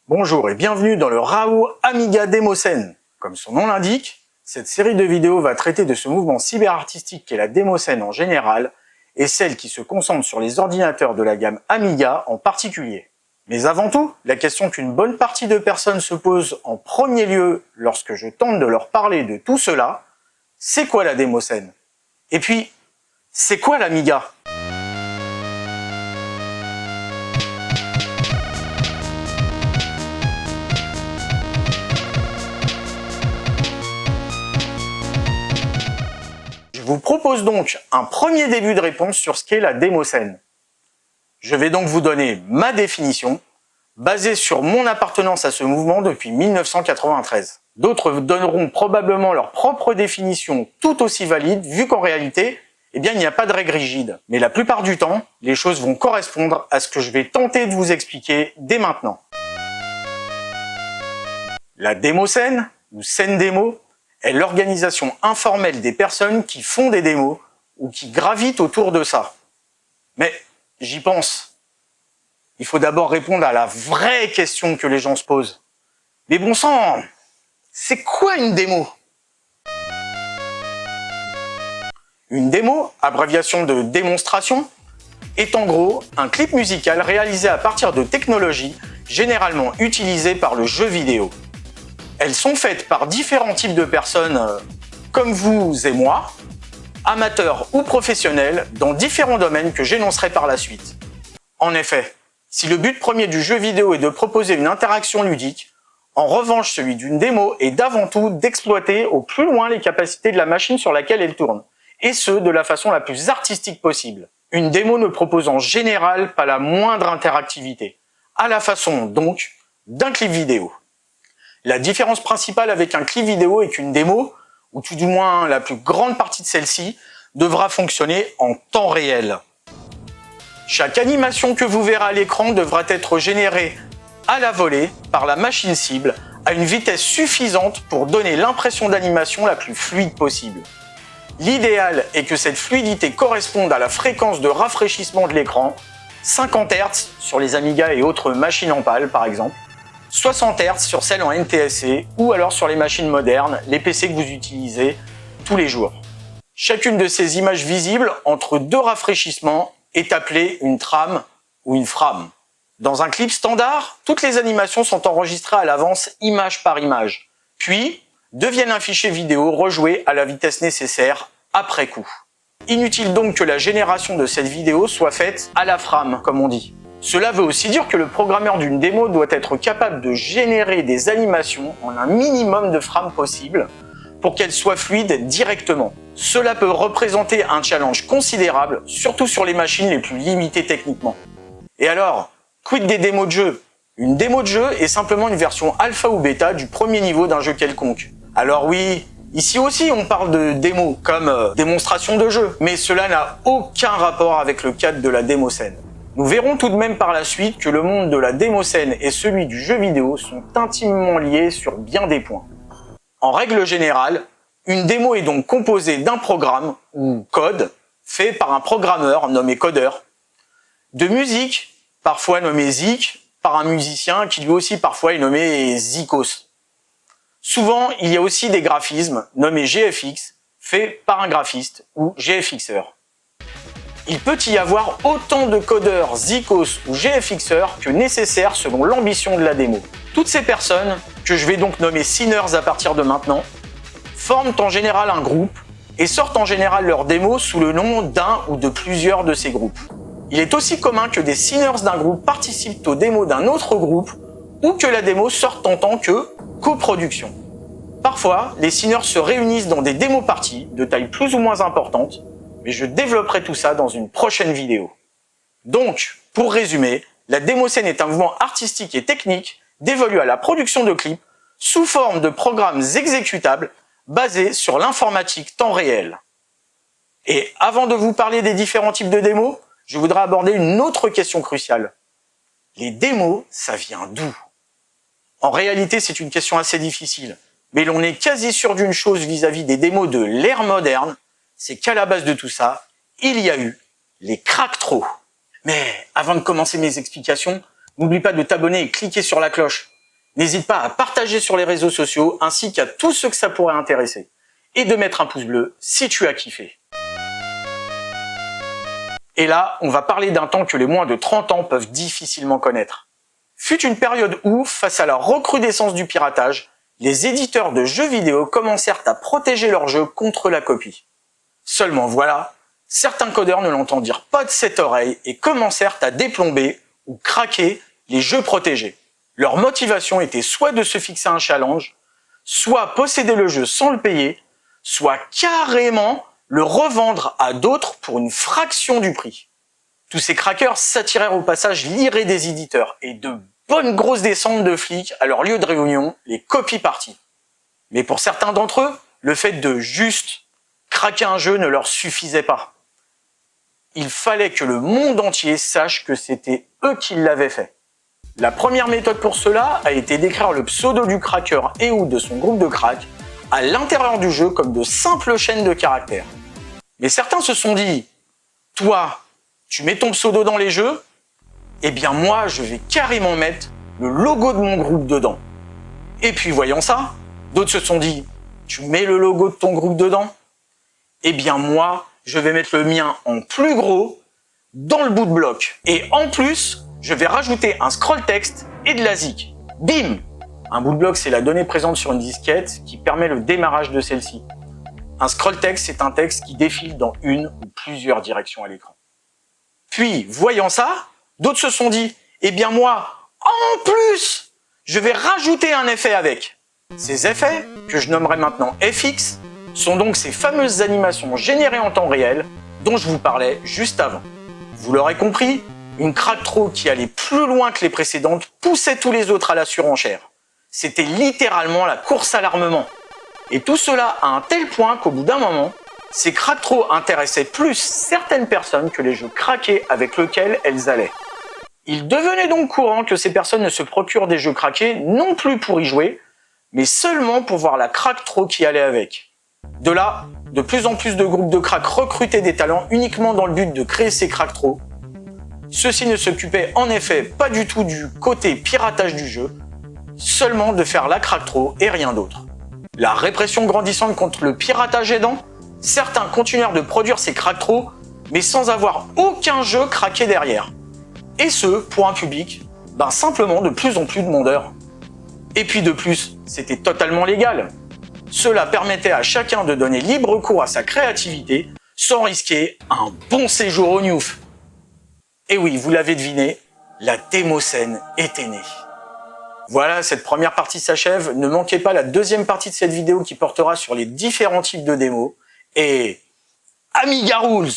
Bonjour et bienvenue dans le RAW Amiga Démoscène. Comme son nom l'indique, cette série de vidéos va traiter de ce mouvement cyberartistique qu'est la démoscène en général et celle qui se concentre sur les ordinateurs de la gamme Amiga en particulier. Mais avant tout, la question qu'une bonne partie de personnes se posent en premier lieu lorsque je tente de leur parler de tout cela, c'est quoi la démoscène? Et puis, c'est quoi l'Amiga? Je vous propose donc un premier début de réponse sur ce qu'est la démoscène. Je vais donc vous donner ma définition, basée sur mon appartenance à ce mouvement depuis 1993. D'autres vous donneront probablement leur propre définition tout aussi valide, vu qu'en réalité, il n'y a pas de règle rigide. Mais la plupart du temps, les choses vont correspondre à ce que je vais tenter de vous expliquer dès maintenant. La démoscène, ou scène démo, est l'organisation informelle des personnes qui font des démos ou qui gravitent autour de ça. Mais j'y pense. Il faut d'abord répondre à la vraie question que les gens se posent. Mais bon sang, c'est quoi une démo? Une démo, abréviation de démonstration, est en gros un clip musical réalisé à partir de technologies généralement utilisées par le jeu vidéo. Elles sont faites par différents types de personnes comme vous et moi, amateurs ou professionnels, dans différents domaines que j'énoncerai par la suite. En effet, si le but premier du jeu vidéo est de proposer une interaction ludique, en revanche celui d'une démo est d'avant tout d'exploiter au plus loin les capacités de la machine sur laquelle elle tourne, et ce de la façon la plus artistique possible. Une démo ne propose en général pas la moindre interactivité, à la façon donc d'un clip vidéo. La différence principale avec un clip vidéo est qu'une démo, ou tout du moins la plus grande partie de celle-ci, devra fonctionner en temps réel. Chaque animation que vous verrez à l'écran devra être générée à la volée par la machine cible à une vitesse suffisante pour donner l'impression d'animation la plus fluide possible. L'idéal est que cette fluidité corresponde à la fréquence de rafraîchissement de l'écran, 50 Hz sur les Amiga et autres machines en PAL par exemple, 60 Hz sur celles en NTSC ou alors sur les machines modernes, les PC que vous utilisez tous les jours. Chacune de ces images visibles entre deux rafraîchissements est appelée une trame ou une frame. Dans un clip standard, toutes les animations sont enregistrées à l'avance image par image, puis deviennent un fichier vidéo rejoué à la vitesse nécessaire après coup. Inutile donc que la génération de cette vidéo soit faite à la frame, comme on dit. Cela veut aussi dire que le programmeur d'une démo doit être capable de générer des animations en un minimum de frames possible pour qu'elles soient fluides directement. Cela peut représenter un challenge considérable, surtout sur les machines les plus limitées techniquement. Et alors, quid des démos de jeu? Une démo de jeu est simplement une version alpha ou bêta du premier niveau d'un jeu quelconque. Alors oui, ici aussi on parle de démo comme démonstration de jeu, mais cela n'a aucun rapport avec le cadre de la démoscène. Nous verrons tout de même par la suite que le monde de la démoscène et celui du jeu vidéo sont intimement liés sur bien des points. En règle générale, une démo est donc composée d'un programme, ou code, fait par un programmeur nommé codeur, de musique, parfois nommée zik, par un musicien qui lui aussi parfois est nommé zikos. Souvent, il y a aussi des graphismes nommés GFX, faits par un graphiste ou GFXeur. Il peut y avoir autant de codeurs, zikos ou GFXeurs que nécessaire selon l'ambition de la démo. Toutes ces personnes, que je vais donc nommer sceners à partir de maintenant, forment en général un groupe et sortent en général leur démo sous le nom d'un ou de plusieurs de ces groupes. Il est aussi commun que des sceners d'un groupe participent aux démos d'un autre groupe ou que la démo sorte en tant que coproduction. Parfois, les sceners se réunissent dans des démos parties de taille plus ou moins importante, mais je développerai tout ça dans une prochaine vidéo. Donc, pour résumer, la démoscène est un mouvement artistique et technique dévolu à la production de clips sous forme de programmes exécutables basés sur l'informatique temps réel. Et avant de vous parler des différents types de démos, je voudrais aborder une autre question cruciale. Les démos, ça vient d'où? En réalité, c'est une question assez difficile, mais l'on est quasi sûr d'une chose vis-à-vis des démos de l'ère moderne, c'est qu'à la base de tout ça, il y a eu les crack-trous. Mais avant de commencer mes explications, n'oublie pas de t'abonner et cliquer sur la cloche. N'hésite pas à partager sur les réseaux sociaux ainsi qu'à tous ceux que ça pourrait intéresser. Et de mettre un pouce bleu si tu as kiffé. Et là, on va parler d'un temps que les moins de 30 ans peuvent difficilement connaître. Fut une période où, face à la recrudescence du piratage, les éditeurs de jeux vidéo commencèrent à protéger leurs jeux contre la copie. Seulement voilà, certains codeurs ne l'entendirent pas de cette oreille et commencèrent à déplomber ou craquer les jeux protégés. Leur motivation était soit de se fixer un challenge, soit posséder le jeu sans le payer, soit carrément le revendre à d'autres pour une fraction du prix. Tous ces crackers s'attirèrent au passage l'irée des éditeurs et de bonnes grosses descentes de flics à leur lieu de réunion, les copy parties. Mais pour certains d'entre eux, le fait de juste craquer un jeu ne leur suffisait pas. Il fallait que le monde entier sache que c'était eux qui l'avaient fait. La première méthode pour cela a été d'écrire le pseudo du cracker et ou de son groupe de crack à l'intérieur du jeu comme de simples chaînes de caractères. Mais certains se sont dit, toi, tu mets ton pseudo dans les jeux, eh bien moi, je vais carrément mettre le logo de mon groupe dedans. Et puis voyant ça, d'autres se sont dit, tu mets le logo de ton groupe dedans, eh bien moi, je vais mettre le mien en plus gros dans le bout de bloc. Et en plus, je vais rajouter un scroll texte et de la zik. Bim! Un bout de bloc, c'est la donnée présente sur une disquette qui permet le démarrage de celle-ci. Un scroll text, c'est un texte qui défile dans une ou plusieurs directions à l'écran. Puis, voyant ça, d'autres se sont dit, eh bien moi, en plus, je vais rajouter un effet avec. Ces effets, que je nommerai maintenant FX, sont donc ces fameuses animations générées en temps réel dont je vous parlais juste avant. Vous l'aurez compris, une crack-tro qui allait plus loin que les précédentes poussait tous les autres à la surenchère. C'était littéralement la course à l'armement. Et tout cela à un tel point qu'au bout d'un moment, ces crack-tro intéressaient plus certaines personnes que les jeux craqués avec lesquels elles allaient. Il devenait donc courant que ces personnes ne se procurent des jeux craqués non plus pour y jouer, mais seulement pour voir la crack-tro qui allait avec. De là, de plus en plus de groupes de crack recrutaient des talents uniquement dans le but de créer ces crack-tro. Ceux-ci ne s'occupaient en effet pas du tout du côté piratage du jeu, seulement de faire la crack-tro et rien d'autre. La répression grandissante contre le piratage aidant, certains continuèrent de produire ces crack-tro, mais sans avoir aucun jeu craqué derrière. Et ce, pour un public, simplement de plus en plus de mondeurs. Et puis de plus, c'était totalement légal. Cela permettait à chacun de donner libre cours à sa créativité, sans risquer un bon séjour au Newf. Et oui, vous l'avez deviné, la démoscène était née. Voilà, cette première partie s'achève. Ne manquez pas la deuxième partie de cette vidéo qui portera sur les différents types de démos. Et Amiga Rules!